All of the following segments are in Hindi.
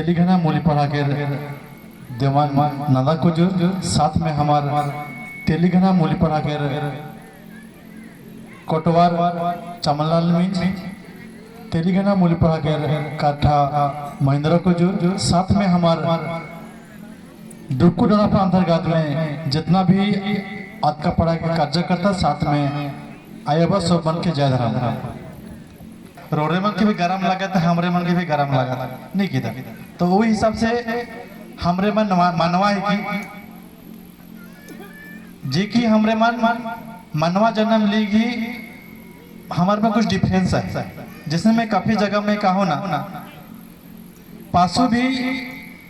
तेलिघना मूलीपड़ा के देवान नंदा कुजूर, साथ में हमार तेलिघना मूलीपड़ा के कोटवार चमनलाल मिंज, तेलिघना मूलीपड़ा के काठा महेंद्र कुजूर, साथ में हमार डुक्कू डोरा अंतर्गत में जितना भी आज का पढ़ा के कार्यकर्ता साथ में आया सब बन के जय धर्म रोड़े मन के भी गरम लगा था, हमरे मन के भी गरम लगा था नहीं किया। तो वही हिसाब से हमरे मन मनवा है कि जी की हमरे मन मनवा जन्म लेगी हमारे में कुछ डिफरेंस है, जिसमें मैं काफी जगह में कहो ना पासो भी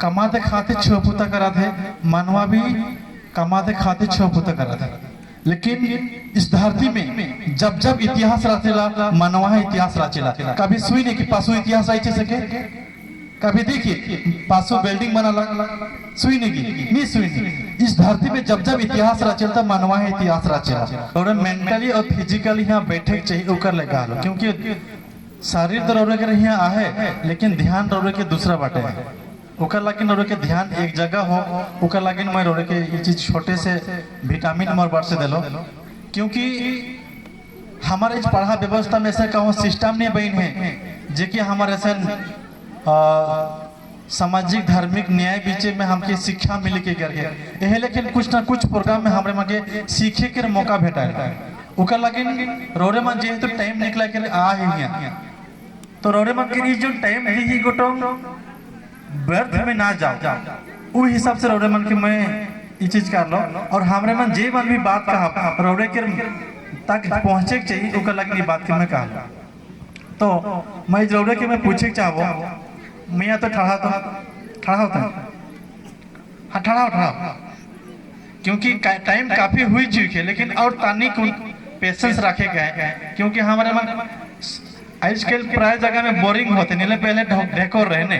कमाते खाते छह पुता करा थे, मनवा भी कमाते खाते छह पुता करा थे, लेकिन इस धरती में जब जब इतिहास रचेला मनवा इतिहास रचेला। कभी सुई नहीं कि पासो इतिहास रचे सके, कभी देखिए पासो बिल्डिंग बना सुई नहीं सुई नहीं। इस धरती में जब जब इतिहास रचेला मनवा इतिहास रचेला। और मेंटली और फिजिकली यहाँ बैठे चाहिए उकर लगा लो, क्योंकि शरीर तो रौरे के यहाँ आहे लेकिन ध्यान रौरे के दूसरा बाटे है। ओकर लागिन रौरे के ध्यान एक जगह हो, ओकर लागिन मैं रौरे के ये चीज छोटे से विटामिन मोर बार से दिलो, क्योंकि हमारे इस पढ़ा व्यवस्था में ऐसे कहूँ सिस्टम नहीं बन है जे कि हमारे ऐसे सामाजिक धार्मिक न्याय बीच में हमके शिक्षा मिले के करके यह, लेकिन कुछ ना कुछ प्रोग्राम में हमारे मगे सीखे के मौका भेटा है। ओकर लागिन रौरे मन जेहेतु टाइम निकला के आ है, तो रौरे मन के जो टाइम है गोटो व्यर्थ में ना जाओ, उस हिसाब से रौरे मन के मैं ये चीज कर लो। और हमरे मन जे मन भी बात कहा रौरे के तक पहुंचे के चाहिए, ओकर लगी बात के मैं कहा। तो मैं रौरे के मैं पूछे चाहो मैं तो ठड़ा होता हाँ ठड़ा क्योंकि टाइम काफी हुई चुकी है, लेकिन और तानी को पेशेंस रखे गए, क्योंकि हमारे मन आजकल प्राय जगह में बोरिंग होते नहीं, पहले ढेकोर रहने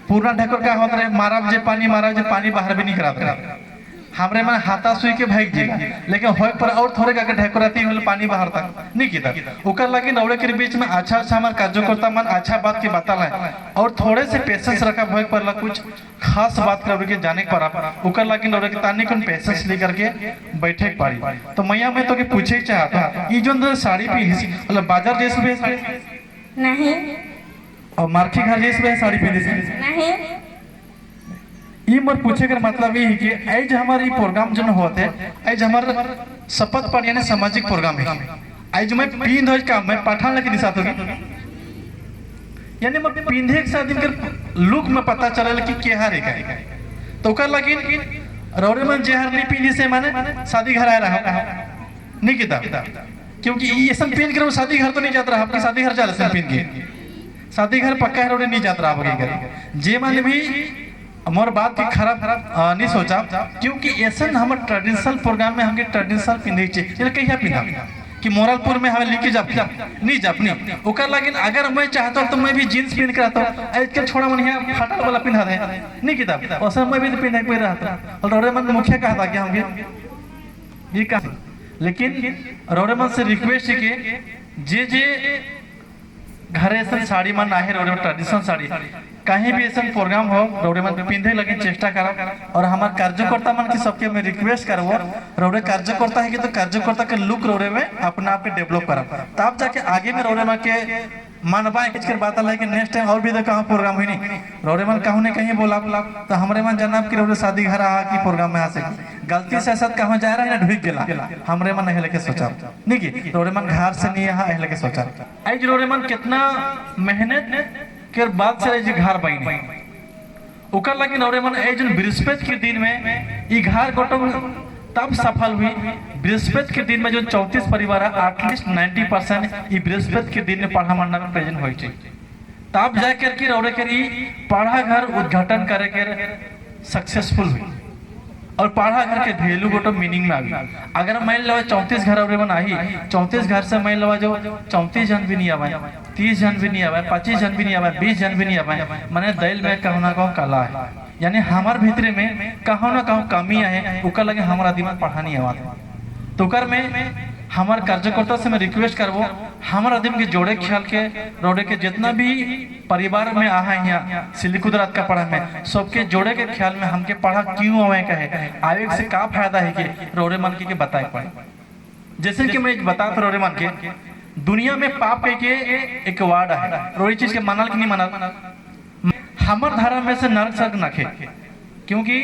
पूरा ढेकोर का होता रहे मारा जे पानी बाहर भी नहीं कराते हमरे मन हाथा सुई के भाग जी, लेकिन होय पर और थोड़े का ढेकोराती होल पानी बाहर तक नहीं किया। ओकर लगी रौरे के बीच में अच्छा हमारे कार्यकर्ता मन अच्छा बात के बताला है, और थोड़े से पेशेंस रखा भय पर कुछ खास बात कर के जाने के पड़ा, ओकर लगी रौरे के तानी कौन पेशेंस लेकर के बैठे पारी। तो मैया मैं तो के पूछे चाहता ये जो साड़ी पहनी मतलब बाजार ड्रेस में नहीं और मार्केट घर ड्रेस में साड़ी पहनी नहीं, ये मत पूछे कर मतलब ये है कि आज हमारे प्रोग्राम जो होते हैं आज हमारे शपथ पाठ यानी सामाजिक प्रोग्राम है। आज मैं पीन धोज का मैं पठान लगे दिशा होगी, यानी मैं पींधे के साथ इनकर लुक में पता चला कि क्या है। तो कर लगी रौरे मन जेहर नहीं पीने से माने शादी घर आया रहा नहीं किता, क्योंकि ये सब पीन कर शादी घर तो नहीं जाता रहा, आपकी शादी घर चल सब पीन के शादी घर पक्का है रौरे नहीं जाता रहा आपके जे माने भी मोर बात की खराब नहीं सोचा, क्योंकि ऐसा हमारे ट्रेडिशनल प्रोग्राम में हमके ट्रेडिशनल पिंधे चाहिए कहिया पिंधा कि मोरलपुर में हमें लेके जा नहीं जापनी ओकर लगिन अगर मैं चाहता तो मैं भी जींस पहन के रहता हूँ, आजकल छोड़ा मन यहाँ फाटल वाला पिंधा दे नहीं किताब और मैं भी पिंधा पे रहता। और रौरे मन मुखिया कहा था कि हमके ये कहा, लेकिन रौरे मन से रिक्वेस्ट है कि जे घर ऐसा साड़ी मन आहे रौरे ट्रेडिशनल साड़ी कहीं भी ऐसा प्रोग्राम हो रौरे मन पिंधे लगे चेष्टा करो। और हमारे कार्यकर्ता मन की सबके मैं रिक्वेस्ट करवो रौरे कार्यकर्ता है कि तो कार्यकर्ता के लुक रौरे में अपने आप के डेवलप करो, तब जाके आगे में रौरे मन के मनवाए खींच कर बात है कि नेक्स्ट टाइम और भी तो कहाँ प्रोग्राम हुई नहीं रौरे मन कहूँ नहीं कहीं बोला तो हमारे मन जनाब की रौरे शादी घर आ की प्रोग्राम में आ सके गलती से ऐसा कहाँ जा रहा है ना ढुक गया हमरे मन नहीं लेके सोचा नहीं कि रौरे मन घर से नहीं यहाँ लेके सोचा। आज रौरे मन कितना मेहनत के बाद से घर बने ओकर लगी रौरे मन बृहस्पति के दिन में ये घर गोटो तब सफल हुई। बृहस्पति के दिन में जो 34 परिवार है एटलीस्ट 90% ये बृहस्पति के दिन में पढ़ा मंडल में प्रेजेंट हो तब जाकर के रौरे कर पढ़ा घर उद्घाटन करे के सक्सेसफुल हुई। और पढ़ा घर के वैल्यू गोटो मीनिंग में आई। अगर मान लो 34 घर रौरे मन आई 34 घर से मान लो जो 34 जन भी नहीं आवे 30 जन भी नहीं आवे 25 जन भी नहीं आवे 20 जन भी नहीं आवे, मैंने दिल में कहूँ ना कहूँ कला है, यानी हमारे भीतर में कहूँ ना कहूँ कमी है ओकर लगे हमारा दिमाग पढ़ा नहीं आवा। तो कर में हमारे कार्यकर्ता से मैं रिक्वेस्ट करबो, हमारे आदमी के जोड़े ख्याल के रोडे के जितना भी परिवार में आ है यहाँ सिलिकुदरात का पढ़ा में सबके जोड़े के ख्याल में हमके पढ़ा क्यों आवे का है, आवे से का फायदा है कि रोडे मन के बताए पड़े। जैसे कि मैं बता तो रोडे मन के दुनिया में पाप के एक वार्ड है, रोड़ी चीज के मानल कि नहीं मानल, हमार धर्म में से नरक स्वर्ग नखे, क्योंकि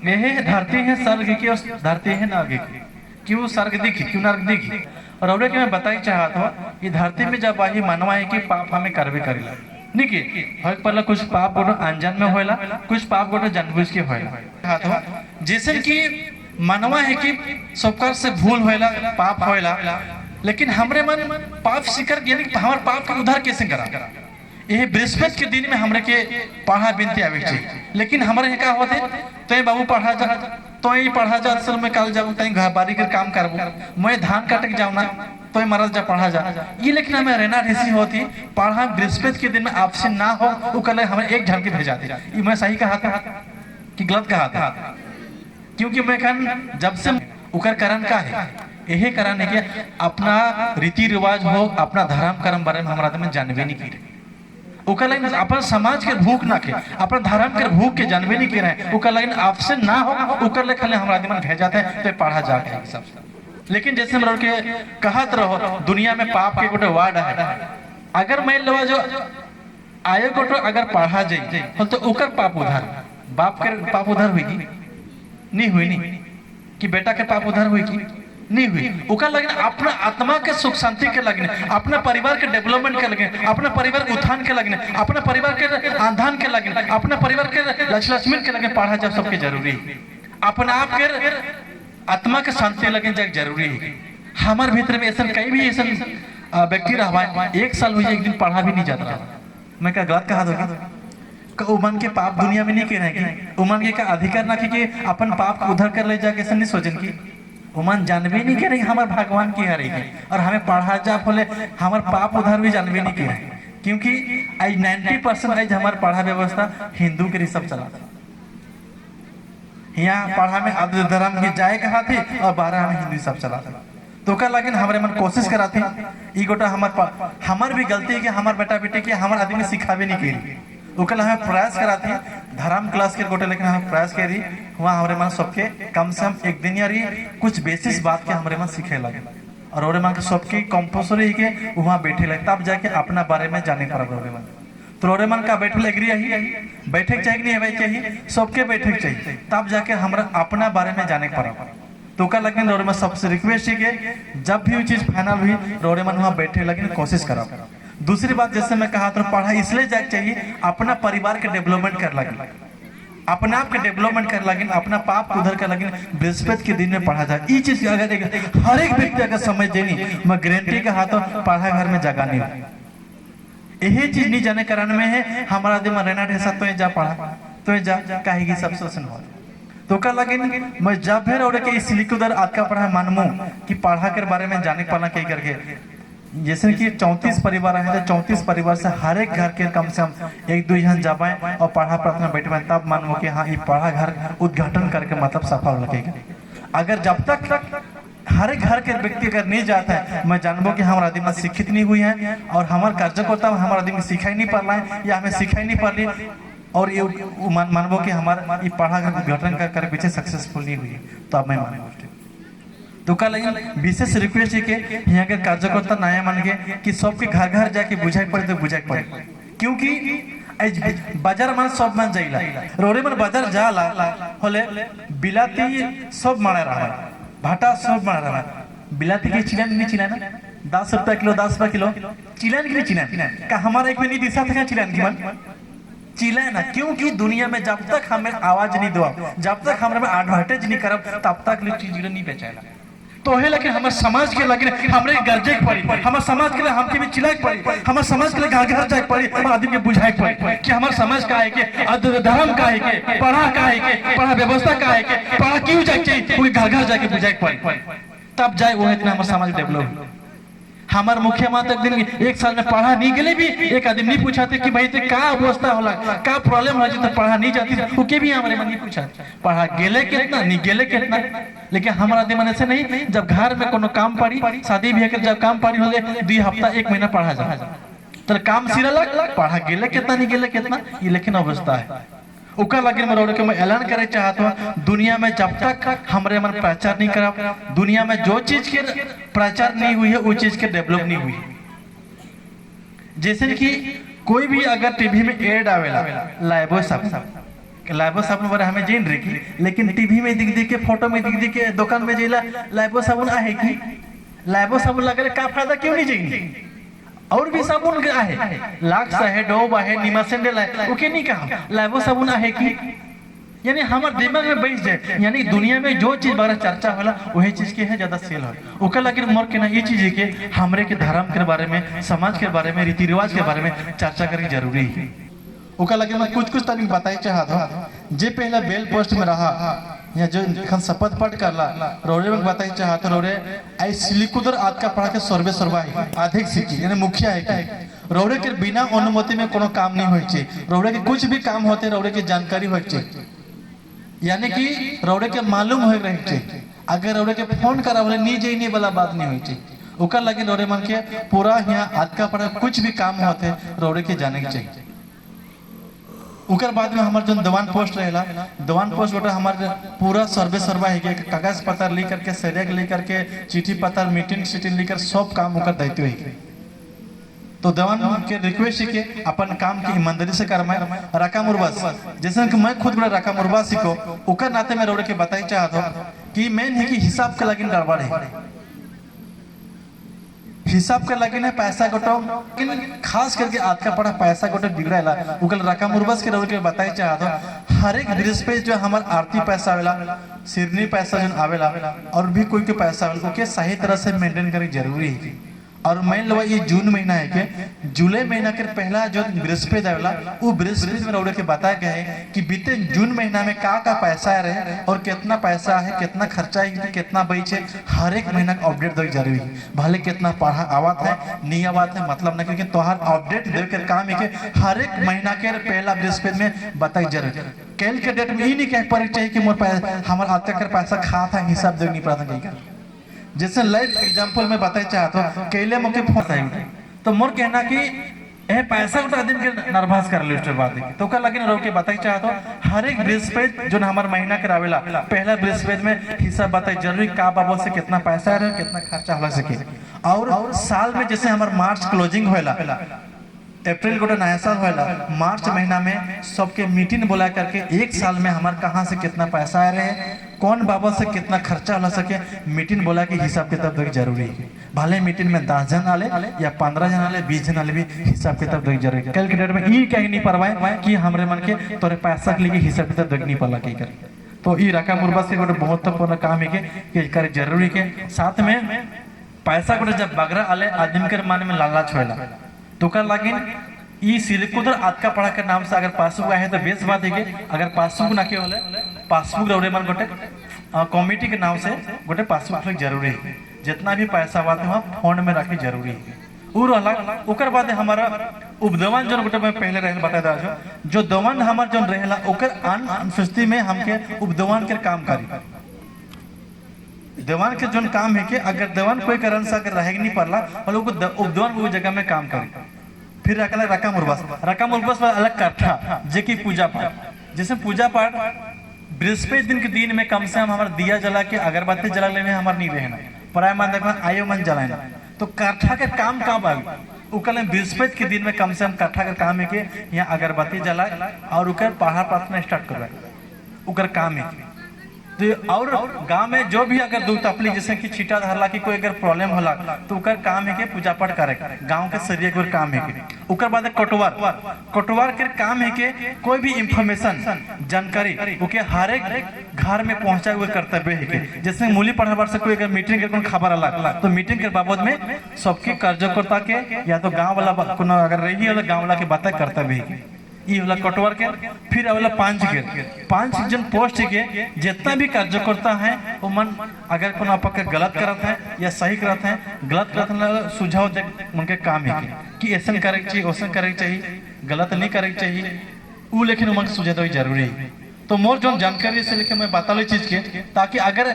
यह धरती है स्वर्ग की और धरती है नरक की। क्यों स्वर्ग दिखी, क्यों नरक दिखी? और औरे के मैं बताई चाहत हूँ ये धरती में जब वही मानवा है कि पाप हमें करबे करेला, नहीं कि पहले कुछ पाप गोटो अनजान में होएला, कुछ पाप गोटो जानबूझ के होएला। जैसे कि मानवा है कि सबकर से भूल होएला, पाप होएला, लेकिन हमरे मन पाप स्वीकार यानी हमारे पाप का उद्धार कैसे करा? यह बृहस्पति के दिन में हमरे के पढ़ा बिनती आवे चाहिए, लेकिन हमारे यहाँ क्या होते तो बाबू पढ़ा जा तो ही पढ़ा जा, असल में कल जाऊँ तई घर बारी के काम करबो, मैं धान काटे जाऊँ ना तो मरल जा पढ़ा जा, ये लेकिन हमें रहना ढेसी होती पढ़ा बृहस्पति के दिन में आपसे ना हो वो कल हमें एक झलके भेजा दे। ये मैं सही कहा था कि गलत कहा था? क्योंकि मैं कहन जब से उकर कारण का है, यही कारण है कि अपना रीति रिवाज हो, अपना धर्म कर्म बारे में हमारा में जानबे नहीं की रहे, अपन समाज के भूख ना के, अपना धर्म के भूख के जानबे नहीं की रहे, उकर लेकिन आपसे ना हो उकर ले खाली हमारा दिमाग भेजाते हैं तो पढ़ा जाके सब। लेकिन जैसे हम के कहत रहो दुनिया में पाप के गोटे वार्ड है, अगर मान लो जो आए गोटो अगर पढ़ा जाए तो उकर पाप उधार, बाप के पाप उधार हुई की नहीं हुई, नहीं कि बेटा के पाप उधार हुई की नहीं हुई, उका लगने अपना आत्मा के सुख शांति के लगने, अपना परिवार के डेवलपमेंट के लगने, अपना परिवार के उत्थान के लगने, अपना परिवार के आंधान के लगने, अपना परिवार के लक्ष्मी के लगने पढ़ा जाए सबके जरूरी है, अपना आप के आत्मा के शांति लगने जाए जरूरी है। हमारे भीतर में ऐसा कई भी ऐसा व्यक्ति रहा 1 साल हुई एक दिन पढ़ा भी नहीं जाता, मैं क्या गलत कहा दोगे? उमन के पाप दुनिया में नहीं कह रहे हैं, उमन के का अधिकार ना कि अपन पाप को उधर कर ले जाके ऐसा नहीं सोचन की उमन जानबे नहीं करे हमारे भगवान की हरे है, और हमें पढ़ा जा बोले हमारे पाप उधर भी जानबे नहीं करे, क्योंकि आज 90% आज हमारे पढ़ा व्यवस्था हिंदू के रिसब चला था। यहाँ पढ़ा में आदि धर्म की जाए कहा थी और 12 में हिंदू सब चला था, तो क्या लेकिन हमारे मन कोशिश करा थी ई गोटा हमार भी गलती है कि हमारे बेटा बेटे के हमारे आदमी सिखावे नहीं करी, उकल हमें प्रयास कराती धर्म क्लास के गोटे, लेकिन हमें प्रयास करी वहाँ हमारे मन सबके कम से कम एक दिन यारी कुछ बेसिस बात के हमारे मन सीखे लगे, और हमारे मन सबके कंपल्सरी के वहाँ बैठे लगे, तब जाके अपना बारे में जाने पड़ा हमारे मन। तो हमारे मन का बैठे एग्री यही बैठक चाहिए नहीं है चाहिए, सबके बैठक चाहिए, तब जाके हमारा अपना बारे में जाने पड़ा। तो क्या लगने रोडे में सबसे रिक्वेस्ट है कि जब भी वो चीज फाइनल हुई रोडे मन वहाँ बैठे लगे कोशिश करा। दूसरी बात जैसे मैं कहा तो पढ़ा इसलिए जाके चाहिए अपना परिवार के डेवलपमेंट कर लगे, अपने आप के डेवलपमेंट कर लगे, अपना पाप उधर कर लगे, बृहस्पति के दिन में पढ़ा जाए। ये चीज अगर हर एक व्यक्ति अगर समझ देनी मैं गारंटी का हाथों पढ़ा घर में जगह नहीं, यही चीज नहीं जाने कारण में है हमारा दिमाग रहना ढेसा तो जा पढ़ा तो जा कहेगी सब शोषण हो। तो क्या लगे मैं जब भी रोडे के इसलिए उधर आज का पढ़ा मानमू कि पढ़ा के बारे में जाने पाना कहीं करके, जैसे कि 34 परिवार है तो 34 परिवार से हर एक घर के कम से कम 1-2 जन जाए और पढ़ा प्रार्थना बैठे तब मानो कि हाँ ये पढ़ा घर उद्घाटन करके मतलब सफल लगेगा। अगर जब तक हर एक घर के व्यक्ति अगर नहीं जाता है मैं जानबो कि हमारा आदमी शिक्षित नहीं हुई है और हमारे कार्यकर्ता हमारा आदमी सिखाई नहीं पड़ रहा है या हमें सिखाई नहीं पड़ रही, और ये मानबो कि हमारा ये पढ़ा घर उद्घाटन कर पीछे सक्सेसफुल नहीं हुई, तो अब मैं मानबो। तो कल विशेष रिक्वेस्ट है कि यहाँ के कार्यकर्ता नया मान के कि सबके घर घर जाके बुझाई पड़े तो बुझाई पड़े, क्योंकि बाजार मन सब मन जाइला रोडे मन बाजार जाला होले बिलाती सब मारे रहा भाटा सब मारे रहा, बिलाती के चिलान नहीं चिलाना 10 रुपया किलो 10 रुपया किलो चिलान की चिलान का हमारा एक नहीं दिशा था चिलान की मन चिल्लाना, क्योंकि दुनिया में जब तक हमें आवाज नहीं दो, जब तक हमें एडवांटेज नहीं करब तब तक चीज नहीं बेचाएगा। तो है लेकिन हमारे समाज के लगे हमरे गर्जे पड़ी, हमारे समाज के लिए हमके भी चिल्लाए पड़ी, हमारे समाज के लिए घर घर जाए पड़ी और आदमी के बुझाए पड़ी कि हमारे समाज का है कि धर्म का है कि पढ़ा का है कि पढ़ा व्यवस्था का है कि पढ़ा क्यों जाए चाहिए, कोई घर घर जाके बुझाए पड़ी तब जाए वो इतना हमारा समाज डेवलप। हमार मुख्यमंत्री एक दिन एक साल में पढ़ा नहीं गए भी एक आदमी नहीं पूछा थे कि भाई ते का अवस्था होला का प्रॉब्लम हो तो पढ़ा नहीं जाती वो के भी हमारे मन नहीं पूछा पढ़ा गेले कितना नहीं गेले कितना। लेकिन हमारा दिमाग ऐसे नहीं, जब घर में कोनो काम पड़ी शादी भी कर जब काम पड़ी हो गए 2 हफ्ता 1 महीना पढ़ा जा तो काम सिरा लग पढ़ा गेले कितना नहीं गेले कितना ये लेकिन अवस्था है। ओकर लगे मैं ऐलान करे चाहता हूँ दुनिया में जब तक हमारे मन प्रचार नहीं करा, दुनिया में जो चीज के प्रचार नहीं हुई है वो चीज के डेवलप नहीं हुई। जैसे कि कोई भी अगर टीवी में एड आवेला लाइबो साबुन बारे हमें जान रही की, लेकिन टीवी में दिख के फोटो में दिख के दुकान में जेला लाइबो साबुन आहे की लाइबो साबुन लगे का फायदा क्यों नहीं जाएंगे और भी साबुन आहे लाक्स आहे डोब आहे नीमा सैंडल है ओके नहीं कहा लाइबो साबुन आहे की यानी हमारे दिमाग में बैठ जाए यानी दुनिया में जो चीज बारे चर्चा होला वही चीज के है ज्यादा सेल हो ओकर लगे मोर के ना ये चीज के हमरे के धर्म के बारे में समाज के बारे में रीति रिवाज के बारे में चर्चा करनी जरूरी है। ओकर लगे मैं कुछ तारीख बताई चाहता जे पहला बेल पोस्ट में रहा या जो शपथ पाठ करला रोड़े में बताई चाहते रोड़े आई सिलिकुदर आज का पढ़ा के सर्वे अधिक सीखी यानी मुखिया है कि रोड़े के बिना अनुमति में कोनो काम नहीं होई छे, रोड़े के कुछ भी काम होते रोड़े की जानकारी होई छे यानी कि रोड़े के मालूम हो रहे छे। अगर रोड़े के फोन करावले नहीं जाइने वाला बात नहीं होई छे ओकर लगे रोड़े मन के पूरा यहाँ आज का पढ़ा कुछ भी काम होते रोड़े के जाने के चाहिए। उकर बाद में हमारे जो दवान पोस्ट रहेला दवान पोस्ट गोटा हमारे पूरा सर्वे है कि कागज पत्र ली करके सरिया ली करके चिट्ठी पत्र मीटिंग सीटिंग लेकर सब काम उकर दायित्व है। तो दवान के रिक्वेस्ट है कि अपन काम की ईमानदारी से करवाए रकम उर्वास जैसे कि मैं खुद बड़ा रकम उर्वासी को उकर नाते में रोड के बताई चाहता हूँ कि मेन है कि हिसाब के लगिन गड़बड़ है, हिसाब के लगे ना पैसा गोटो खास करके आज का पढ़ा पैसा गोटो बिगड़ेला उकल रकम उर्वस के रोल के बताई चाहता हर एक बृहस्पति जो हमार आरती पैसा आवेला सिरनी पैसा जो आवेला और भी कोई के पैसा आवेला ओके सही तरह से मेंटेन करी जरूरी है। और मान लो ये जून महीना है के जुलाई महीना के पहला जो बृहस्पति आवेला वो बृहस्पति में रोड के बताया गया है कि बीते जून महीना में का पैसा आ रहे और कितना पैसा है कितना खर्चा है कितना बच है हर एक महीना का अपडेट दे जरूरी है। भले कितना पढ़ा आवात है नहीं आवात है मतलब नहीं, क्योंकि तोहार अपडेट दे कर काम है कि हर एक महीना के पहला बृहस्पति में बताई जरूरी। कल के डेट में ये नहीं कह पड़े चाहिए कि मोर हमारे आज तक पैसा खा था हिसाब दे नहीं पड़ा। जैसे लाइव एग्जांपल में बताई चाहता हूँ कैले मौके फोन तो मोर कहना कि ए पैसा उठा दिन के नर्वस कर लिस्ट बात तो का लगे रोक के बताई चाहता हूँ हर एक बृहस्पति जो हमारे महीना के रावेला पहला बृहस्पति में हिसाब बताई जरूरी का बाबा से कितना पैसा आ रहा है कितना खर्चा हो सके। और साल में जैसे हमारे मार्च क्लोजिंग होला अप्रैल गोटा नया साल होला मार्च महीना में सबके मीटिंग बुला करके एक साल में हमारे कहाँ से कितना पैसा आ रहे हैं कौन बाबा से कितना खर्चा हो सके मीटिंग बोला के हिसाब किताब देख जरूरी है। भले मीटिंग में 10 जन आले या 15 जन आले 20 जन आले भी हिसाब किताब देख जरूरी है। कल के डेट में ये कहीं नहीं परवाए कि हमारे मन के तोरे पैसा के लिए हिसाब किताब देख नहीं पाला कर तो ये रकम उर्वा से गोटे महत्वपूर्ण काम है कि करे जरूरी के साथ में पैसा गोटे जब बगरा आले आदमी के मन में लालच होला तो कर लगे ई सिलिकुदर आज का पढ़ा के नाम से अगर पासबुक आए तो बेस बात है अगर पासबुक ना के होले पासबुक रौड़े मन गोटे कमिटी के नाम से गोटे पासबुक जरूरी है। जितना भी पैसा बात है वहाँ फोन में रखे जरूरी है। और अलग उकर बाद हमारा उपदवन जो गोटे मैं पहले रहे बता दा जो दवन हमार जो रहेला ओकर अनुपस्थिति में हमके उपदवन के काम करी देवान के जो काम है कि अगर देवान कोई कारण से अगर रह नहीं पड़ला और उपदवन वो जगह में काम करे फिर रखला रकम उर्वस अलग करता जे की पूजा पाठ जैसे पूजा पाठ बृहस्पति दिन के दिन में कम से कम हमारा दिया जला के अगरबत्ती जला लेने हमारे नहीं रहना प्राय मान देखना आयो मन जलाना तो काठा के काम कब आगे उकल बृहस्पति के दिन में कम से कम काठा का काम है कि यहाँ अगरबत्ती जलाए और उकर पढ़ा प्रार्थना स्टार्ट करवाए उकर काम है। तो और गांव में जो भी अगर दूध तपली जैसे कि छीटा धरला की कोई अगर प्रॉब्लम होला तो उकर काम है कि पूजा पाठ करे गांव के सरिया के काम है कि उकर बाद कटवार के काम है कि कोई भी इंफॉर्मेशन जानकारी ओके हर एक घर में पहुंचाए हुए कर्तव्य है कि जैसे मूली पढ़ावर से कोई अगर मीटिंग के खबर अलग तो मीटिंग के बाबत में सबके कार्यकर्ता के या तो गाँव वाला अगर रही गाँव वाला के बातें कर्तव्य है ये वाला कटवर के, फिर वाला 5 जन पोस्ट के जितना भी कार्यकर्ता है वो मन अगर कोनो आपका गलत करत है या सही करत है, गलत करत है सुझाव दे उनके काम है कि ऐसा करे चाहिए वैसा करे चाहिए, गलत नहीं करे चाहिए वो, लेकिन उनके सुझाव जरूरी है। तो मोर जो जानकारी से लेके मैं बता ली चीज के, ताकि अगर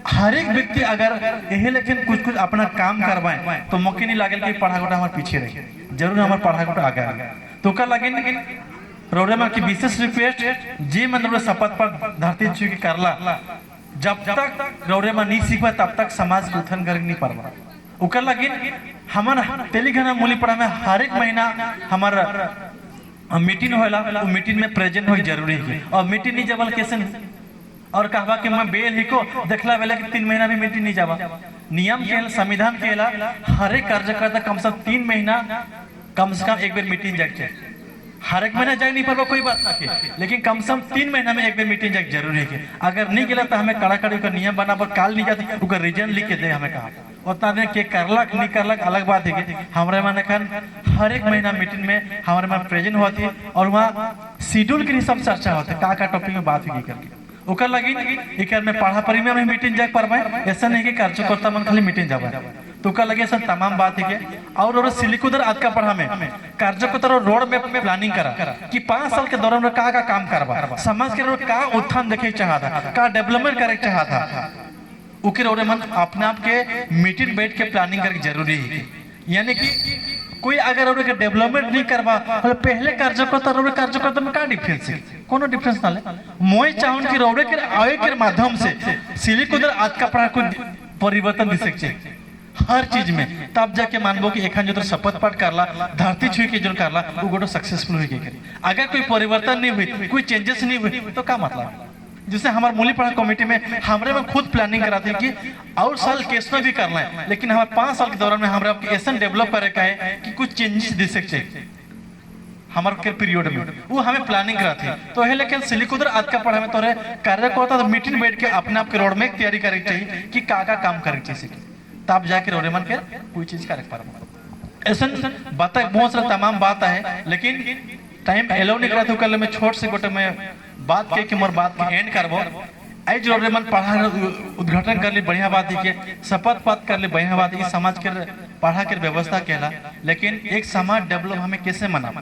हर एक व्यक्ति अगर यही लेकिन कुछ अपना काम करवाए तो मौके नहीं लगे कि पढ़ा गोटा हमारे पीछे रहे, जरूर हमारे पढ़ा गोटा आगे आगे। तो कर लगे रोडेमा की विशेष रिक्वेस्ट जी मतलब शपथ पर धरती छू के करला, जब तक रोडेमा नहीं सीखा तब तक समाज के उत्थान कर नहीं पारबा। उकर लगे हमारा तेलंगाना मूली पढ़ा में हर एक महीना हमारा मीटिंग होला, वो मीटिंग में प्रेजेंट हो जरूरी है। और मीटिंग नहीं जबल कैसे और कहवा कि मैं बेल ही को देखला बेला कि 3 महीना भी मीटिंग नहीं जावा। नियम के संविधान के हर एक कार्यकर्ता कम से कम 3 महीना कम से कम एक बार मीटिंग जाके, हर एक महीना जाए नहीं पारबा कोई बात ना के, लेकिन कम से कम 3 महीना में एक बार मीटिंग जाके जरूरी है। अगर नहीं गेला तो हमें कड़ा कड़ी का नियम बना पर काल नहीं जाती उसका रीजन लिख के दे हमें कहा। उतना दिन के करलक नहीं करलक अलग बात है कि हमारे मन खान हर एक महीना मीटिंग में हमारे मन प्रेजेंट होती और वहाँ शेड्यूल के हिसाब से चर्चा होता है का टॉपिक में बात हुई करके। ओकर लगी एक में पढ़ा परी में मीटिंग जाके पारबे, ऐसा नहीं कि कार्यकर्ता मन खाली मीटिंग जाबा। तो का लगे सब तमाम बात है के और सिलिकुदर आज का पढ़ा में कार्यकर्ता रोड में प्लानिंग करा कि 5 साल के दौरान का काम करवा, समाज के का उत्थान देखे चाहता, का डेवलपमेंट करे चाहता, उके रोड मन अपने आप के मीटिंग बैठ के प्लानिंग करके जरूरी है। यानी कि कोई अगर और डेवलपमेंट नहीं करवा पहले कार्यकर्ता में का डिफरेंस है, कोनो डिफरेंस ना ले। मोय चाहूं कि रोड के आए के माध्यम से सिलिकुदर आज का पढ़ा को परिवर्तन दिख सके हर चीज में, तब जाके मानबो कि एखन जो तो शपथ पाठ करला धरती छुई के जो करला वो गोटो सक्सेसफुल हुई के। अगर कोई परिवर्तन नहीं हुई, कोई चेंजेस नहीं हुई तो क्या मतलब। जैसे हमारे मूली पढ़ा कमेटी में हमारे में खुद प्लानिंग कराते हैं कि और साल केस में भी करना है, लेकिन हमारे 5 साल के दौरान में हमारे ऐसा डेवलप करे का है कि कुछ चेंजेस दिख सकते हमारे के पीरियड में, वो हमें प्लानिंग कराते हैं। तो है लेकिन सिलिकुदर आज का पढ़ा में तो कार्यकर्ता तो मीटिंग बैठ के अपने आप के रोड में तैयारी करे चाहिए कि का काम करे चाहिए, तब जाके रोड मन के कोई चीज करे पार। ऐसा बात बहुत सारा तमाम बात है, लेकिन टाइम एलो नहीं करा तो कल मैं छोट से गोटे में बात के मोर बात के एंड करबो। आज रोड मन पढ़ा उद्घाटन कर ली बढ़िया बात है कि शपथ पाठ कर ली बढ़िया बात है, समाज के पढ़ा के व्यवस्था कहला। लेकिन एक समाज डेवलप हमें कैसे मना,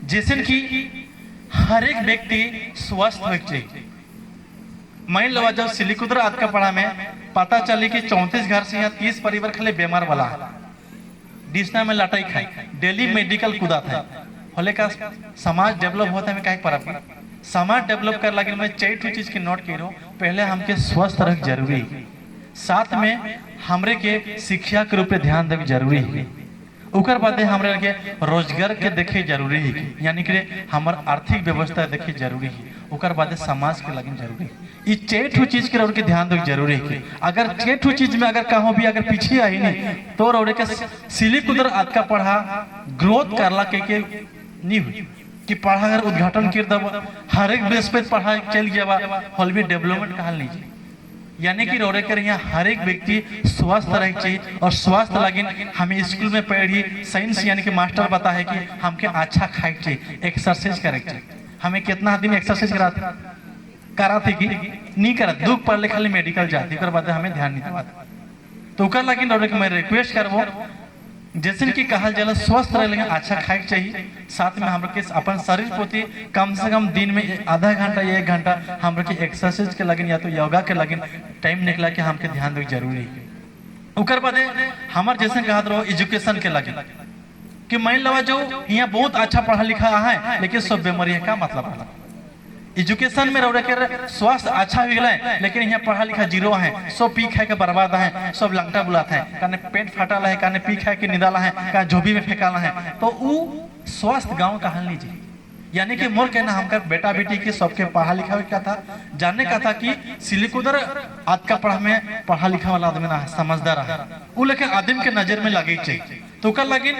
जैसे कि हर एक व्यक्ति स्वस्थ हो चाहिए। मान लो जब सिलिकुदर आज का पढ़ा में पता चले कि 34 घर से यहाँ 30 परिवार खाली बीमार वाला है, डिस्ना में लटाई खाए डेली मेडिकल कुदा था होले का समाज डेवलप होता है। क्या समाज डेवलप कर लगे मैं 4 चीज के नोट करो। पहले हमके स्वस्थ रख जरूरी है, साथ में हमरे के शिक्षा के रूप में ध्यान देवे जरूरी है, उकर बाद हमरे के रोजगार के देखे जरूरी है, यानी कि हमार आर्थिक व्यवस्था देखे जरूरी है, उकर बाद समाज के लगे जरूरी है। ये 4 चीज के रोड के ध्यान देवे जरूरी है। अगर 4 चीज में अगर कहो भी अगर पीछे आई नहीं तो रोड के सिलिकुदर आज का पढ़ा ग्रोथ करला के नहीं हुई कि पढ़ा अगर उद्घाटन कर दब हर एक बेस पे पढ़ा चल जावा हल भी डेवलपमेंट कहल नहीं चाहिए। यानी कि रोड़े कर यहाँ हर एक व्यक्ति स्वस्थ रहे चाहिए, और स्वस्थ लगे हमें स्कूल में पढ़ी साइंस यानी कि मास्टर बता है कि हमके अच्छा खाए चाहिए, एक्सरसाइज करे चाहिए। हमें कितना दिन एक्सरसाइज कराते कि नहीं करा, दुख पढ़ ले खाली मेडिकल जाती हमें ध्यान नहीं देता। तो कर लगे रोड़े के मैं रिक्वेस्ट करबो जैसे कि कहा जाला स्वस्थ रहे अच्छा खाए चाहिए, साथ में हम अपन शरीर प्रति कम से कम दिन में आधा घंटा या 1 घंटा हम एक्सरसाइज के लगे या तो योगा के लगे टाइम निकला के हमके ध्यान देवे जरूरी है। उकर बाद हमार जैसे कहा रहो एजुकेशन के लगे कि मान लो जो यहाँ बहुत अच्छा पढ़ा लिखा है लेकिन सब बीमारी है, का मतलब एजुकेशन में रह के स्वास्थ्य अच्छा हो गया लेकिन यहाँ पढ़ा लिखा जीरो है, सब पी खाए के बर्बाद है, सब लंगटा बुलाता है, कहने पेट फाटल है, कहने पी खाए के निदाला है, कहा झोबी में फेंकाला है, तो वो स्वस्थ गांव कहा लीजिए। यानी कि मोर कहना हमका बेटा बेटी के सबके पढ़ा लिखा क्या था, जानने का था कि सिलिकुदर आज का पढ़ा में पढ़ा लिखा वाला आदमी ना समझदार है, वो लेकिन आदमी के नजर में लगे चाहिए। तो कर लगे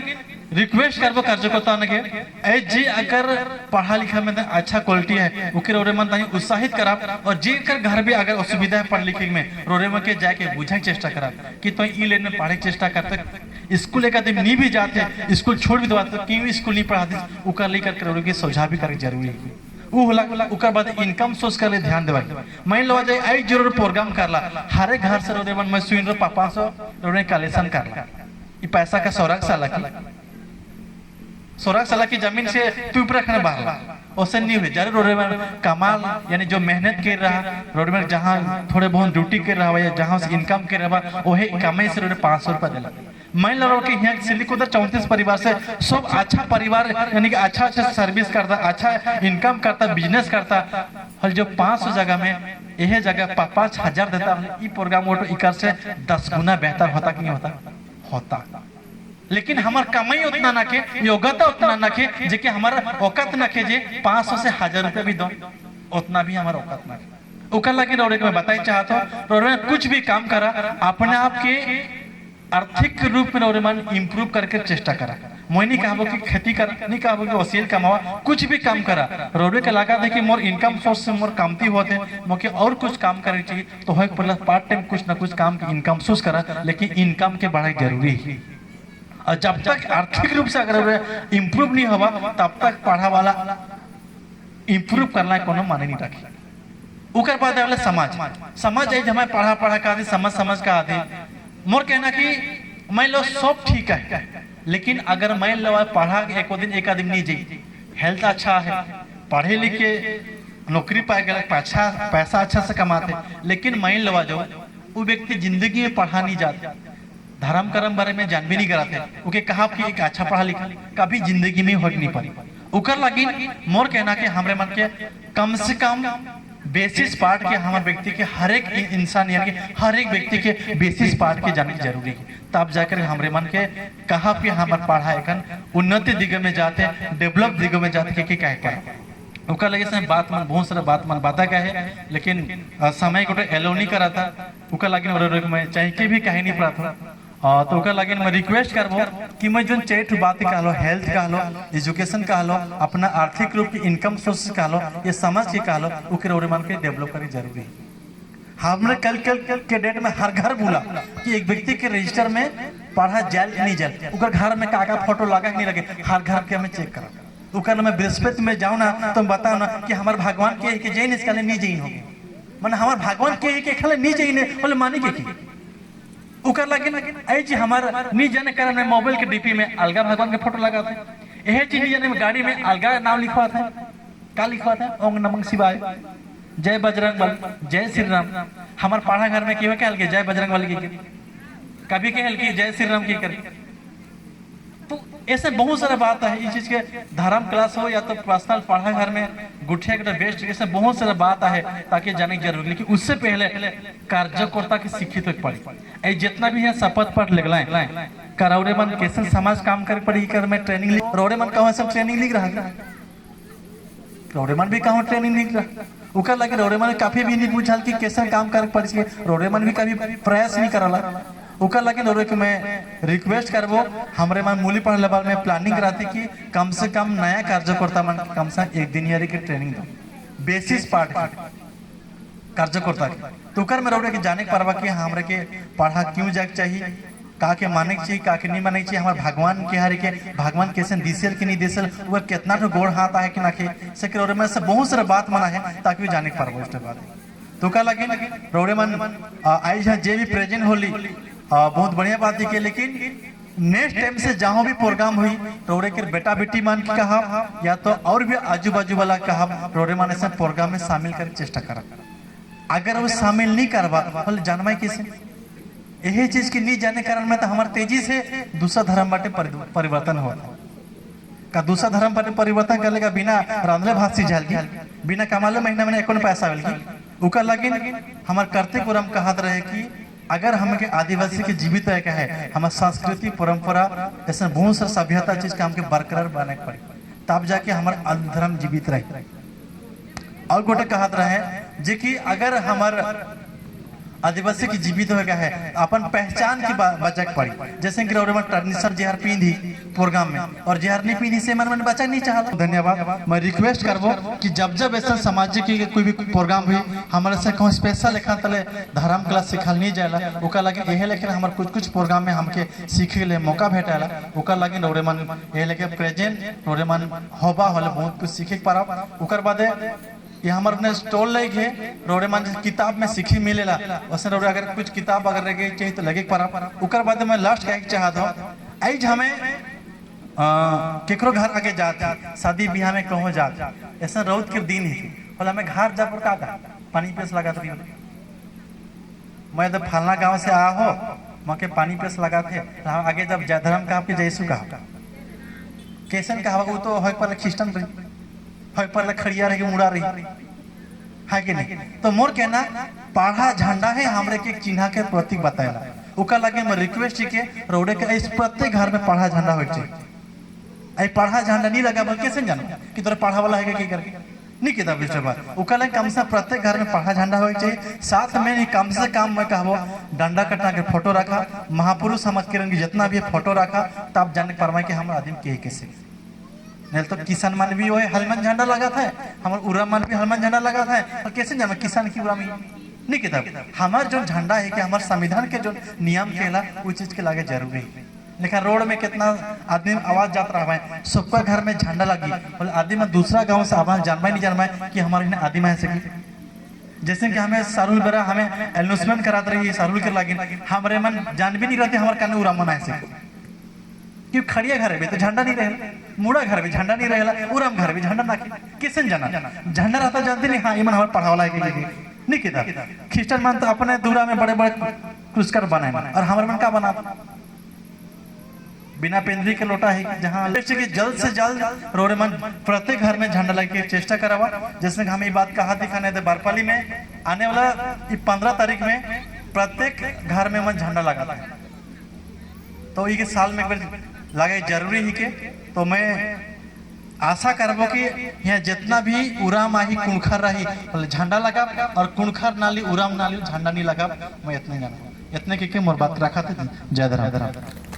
रिक्वेस्ट करबो कार्यकर्ता ने के जी अगर पढ़ा लिखा में अच्छा क्वालिटी है ओके रोरे मन ताई उत्साहित करा, और जे कर घर भी अगर असुविधा है पढ़ लिखे में रोरे में के जाके बुझाई चेष्टा करा कि तो ई लेन में पढ़े चेष्टा करते स्कूल एक आदमी नहीं भी जाते, स्कूल छोड़ भी दो तो क्यों स्कूल नहीं पढ़ाते, उकर लेकर रौरे के समझा भी कर जरूरी है। उ होला उकर बाद इनकम सोर्स कर ले ध्यान देवा। मान लो जाए आई जरूर प्रोग्राम करला, हर एक घर से रौरे मन मैं सुन रो पापा सो रौरे कलेक्शन करला, ये पैसा का 16 साल की जमीन से तू ऊपर रखने बाहर ओसे नहीं हुए जरूर रोडे में कमाल यानी जो मेहनत कर रहा रोड में जहाँ थोड़े बहुत ड्यूटी कर रहा है जहाँ से इनकम कर रहा वही कमाई से रोड 500 रुपया दिला। मान लो कि यहाँ सिलिकोदर 34 परिवार से सब अच्छा परिवार यानी कि अच्छा सर्विस करता, अच्छा इनकम करता, बिजनेस करता, और जो 500 जगह में यह जगह 5,000 देता, ये प्रोग्राम वो इकर से 10 गुना बेहतर होता कि नहीं होता। लेकिन हमार कमाई उतना ना के, योग्यता उतना ना के, जे कि हमारा औकात ना के, जे 500 से 1000 रुपये भी दो उतना भी हमारा औकात ना के। उकर लगे रोडे में बताई चाहता हूँ रोडे कुछ भी काम करा अपने आप के आर्थिक रूप में रोडे मन इम्प्रूव करके चेष्टा करा। मैं नहीं कहबो कि खेती कर, नहीं कहबो कि वसील कमावा, कुछ भी काम करा रोडे के लगा दे कि मोर इनकम सोर्स से मोर कमती होते मोके और कुछ काम करे चाहिए तो है पहले पार्ट टाइम कुछ ना कुछ काम की इनकम सोर्स करा, लेकिन इनकम के बढ़ाई जरूरी है। और जब तक आर्थिक रूप से अगर इम्प्रूव नहीं होगा तब तक पढ़ा वाला इम्प्रूव करना कोनो माने नहीं रखे। उकर बाद वाले समाज है हमें पढ़ा का आदि समझ का आदि मोर कहना कि मान लो सब ठीक है, लेकिन अगर मान लो पढ़ा एक आदमी नहीं जाए, हेल्थ अच्छा है, पढ़े लिखे नौकरी पाए गए, पैसा अच्छा से कमाते, लेकिन मान लो जो वो व्यक्ति जिंदगी में पढ़ा नहीं जाते, धर्म कर्म बारे में जान भी नहीं कराते, ओके कहा कि एक अच्छा पढ़ा लिखा कभी जिंदगी में हो नहीं पाई। उकर लगी मोर कहना कि हमारे मन के कम से कम बेसिस पार्ट के हमारे व्यक्ति के हर एक इंसान यानी हर एक व्यक्ति के बेसिस पार्ट के जानने की जरूरी है, तब जाकर हमारे मन के कहा कि हमारे पढ़ाई उन्नति दिग में जाते, डेवलप दिग में जाते कि क्या है उका लगे से बात मन बहुत सारा बात मन बाता का है, लेकिन समय को एलो नहीं करा था उका लगे मैं चाहे के भी कहीं नहीं पड़ा था। तो ओकर लगे मैं रिक्वेस्ट करबो कि मैं जो चैट बात कहलो, हेल्थ कहलो, एजुकेशन कहलो, अपना आर्थिक रूप की इनकम सोर्स कहलो, ये समझ के कहलो ओकर और मन के डेवलप करे जरूरी है। हमने कल के डेट में हर घर बोला कि एक व्यक्ति के रजिस्टर में पढ़ा जाए नहीं जाए, ओकर घर में काका फोटो लगा नहीं लगे, हर घर के हमें चेक करा। ओकर मैं बृहस्पति में जाऊँ ना तो बताओ ना कि हमारे भगवान के जैन इसका नहीं जैन होगी, मैंने हमारे भगवान के खाले नहीं जैन बोले मानी के उकर लगे ऐ जी हमारा नहीं जाने कारण में मोबाइल के डीपी में अलगा भगवान के फोटो लगा था, यह चीज नहीं जाने में गाड़ी में अलगा नाम लिखवा था, क्या लिखवा था ओम नमः शिवाय, जय बजरंग बल, जय श्री राम। हमारे पढ़ा घर में क्यों क्या जय बजरंग बल की कभी कह की जय श्री राम की कर। तो ऐसे बहुत सारा बात है, इस चीज के धर्म क्लास हो या तो पर्सनल पढ़ा घर में गुठिया के बेस्ट, ऐसे बहुत सारा बात है ताकि जाने की जरूरी, लेकिन उससे पहले कार्यकर्ता की शिक्षित हो पड़ी। जितना भी है शपथ पढ़ लगलाए करौड़े मन कैसे समाज काम कर पड़ी कर मैं ट्रेनिंग रौड़े मन कहूँ सब ट्रेनिंग लिख रहा, रौड़े मन भी कहूँ ट्रेनिंग लिख रहा, उकर लगे रौड़े मन काफी भी नहीं पूछल कि कैसे काम कर पड़ी, रौड़े मन भी कभी प्रयास नहीं करला। उकर लगे रौड़े के मैं रिक्वेस्ट करबो हमरे मन मूली पढ़ लेवल में प्लानिंग कराती कि कम से कम नया कार्यकर्ता मन कम से कम 1 दिन यारी की ट्रेनिंग दो बेसिस पार्ट कार्यकर्ता के, तो उकर में रौड़े के जाने के परवा कि हमरे के पढ़ा क्यों जाग चाहिए, का के माने चाहिए, का के नहीं माने चाहिए, हमारे भगवान के हरे के भगवान कैसे दिसल कि नहीं दिसल, वो कितना तो गोड़ हाथ है कि ना के से रौड़े में से बहुत सारा बात मना है ताकि वो जाने के परवा उसके बाद। तो का लगे रौड़े मन आई जे भी प्रेजेंट होली बहुत बढ़िया बात है कि, लेकिन नेक्स्ट टाइम से जहाँ भी प्रोग्राम हुई रौड़े के बेटा बेटी मान की कहा या तो और भी आजू बाजू वाला कहा रौड़े मान ऐसा प्रोग्राम में शामिल कर चेष्टा करा। अगर वो शामिल नहीं करवा बोले जानवाई कैसे, यही चीज की नहीं जाने कारण में तो हमारे तेजी से दूसरा धर्म बाटे परिवर्तन होता का, दूसरा धर्म बाटे परिवर्तन कर लेगा बिना रांधले भात सिझाल की, बिना कमाले महीना में एक पैसा मिल उकर लगे हमारे करते को हम कहत रहे कि अगर हम के आदिवासी के जीवित रहे का है हमारे संस्कृति परंपरा ऐसा बहुत सारा सभ्यता चीज के हमके बरकरार बने पड़े तब जाके हमारा धर्म जीवित रहे। और गोटे कहत रहे जे कि अगर हमार आदिवासी की जीवित हो गया है अपन पहचान की बचक पड़ी। जैसे कि रोडे में ट्रेडिशनल जेहर पींधी प्रोग्राम में और जेहर नहीं पींधी से मन बचक नहीं चाहता। धन्यवाद। मैं रिक्वेस्ट करबो कि जब जब ऐसा सामाजिक की कोई भी प्रोग्राम हुई हमारे से कहूँ स्पेशल एखन तले धर्म क्लास सिखल नहीं जाएला ओका लगे यह लेकिन हमारे कुछ कुछ प्रोग्राम में हमके सीखे ले मौका भेटाला ओका लगे रोडे मन यह लेके प्रेजेंट रोडे मन होबा होले बहुत कुछ सीखे पारा। ओकर बाद ये हमारे अपने स्टॉल लगे रोडे मान किताब में सीखी मिलेला वैसे रोडे अगर कुछ किताब अगर लगे चाहिए तो लगे पारा। ओकर बाद मैं लास्ट कहे चाहता हूँ आज हमें केकरो घर आगे जाते शादी ब्याह में कहूँ जाते ऐसा रौद के दिन ही बोला मैं घर जा पर का पानी पेस लगा रही मैं जब फलना गांव से आ हो वहाँ के पानी पेस लगा थे आगे जब धर्म का आपके जैसू कहा कैसन कहा वो तो है पर क्रिश्चन रही है पर खड़िया रही मुड़ा रही है कि नहीं। तो मोर कहना पढ़ा झंडा है हमरे के चिन्ह के प्रतीक बताएला ओका लगे मैं रिक्वेस्ट के रोडे के इस प्रत्येक घर में पढ़ा झंडा हो चाहिए। पढ़ा झंडा नहीं लगा बोल कैसे जानो कि तोरा पढ़ा वाला है कि करके नहीं किताब विश्व ओका लगे कम से प्रत्येक घर में पढ़ा झंडा हो चाहिए। साथ में कम से कम मैं कहबो डंडा कटना के फोटो रखा महापुरुष समाज के रंग जितना भी फोटो रखा तब जाने पारवा कि हम आदमी के कैसे नहीं तो किसान मान भी वही हलमन झंडा लगा था हमारे उरा मान भी हलमन झंडा लगा था और कैसे जाना किसान की उरा में नहीं किताब हमारे जो झंडा है कि हमारे संविधान के जो नियम केला वो चीज के लागे जरूरी है। लेकिन रोड में कितना आदमी आवाज जाता रहा है सबका घर में झंडा लगी बोले आदमी में दूसरा गाँव से आवाज जानवा नहीं जानवा कि हमारे यहाँ आदि में सकी। जैसे कि हमें सारुल बेरा हमें एनाउंसमेंट कराते रही सारुल के लगे हमारे मन जान भी नहीं रहते हमारे कान उरा मन ऐसे क्यों खड़िया घर में तो झंडा नहीं रहे मुड़ा घर में झंडा नहीं रहेला उराम घर में झंडा ना किसन जाना झंडा रहता जानते नहीं हाँ इमन हमारे पढ़ावाला है कि नहीं किता क्रिश्चियन मान तो अपने दूरा में बड़े बड़े पुरस्कार बनाए और हमारे मन का बना बिना पेंद्री के लोटा है जहाँ कि जल्द से जल्द रोडे मन प्रत्येक घर में झंडा लगे चेष्टा करावा। जैसे हमें ये बात कहा दिखाने थे बारपाली में आने वाला 15 तारीख में प्रत्येक घर में मन झंडा लगा था तो ये साल में एक बार लगे जरूरी ही के। तो मैं आशा करबो कि यहाँ जितना भी उराम आही कुणखर रही झंडा लगा और कुणखर नाली उराम नाली झंडा नहीं लगा मैं इतने जाना इतने के मोर बात रखा थे। जय धर्म।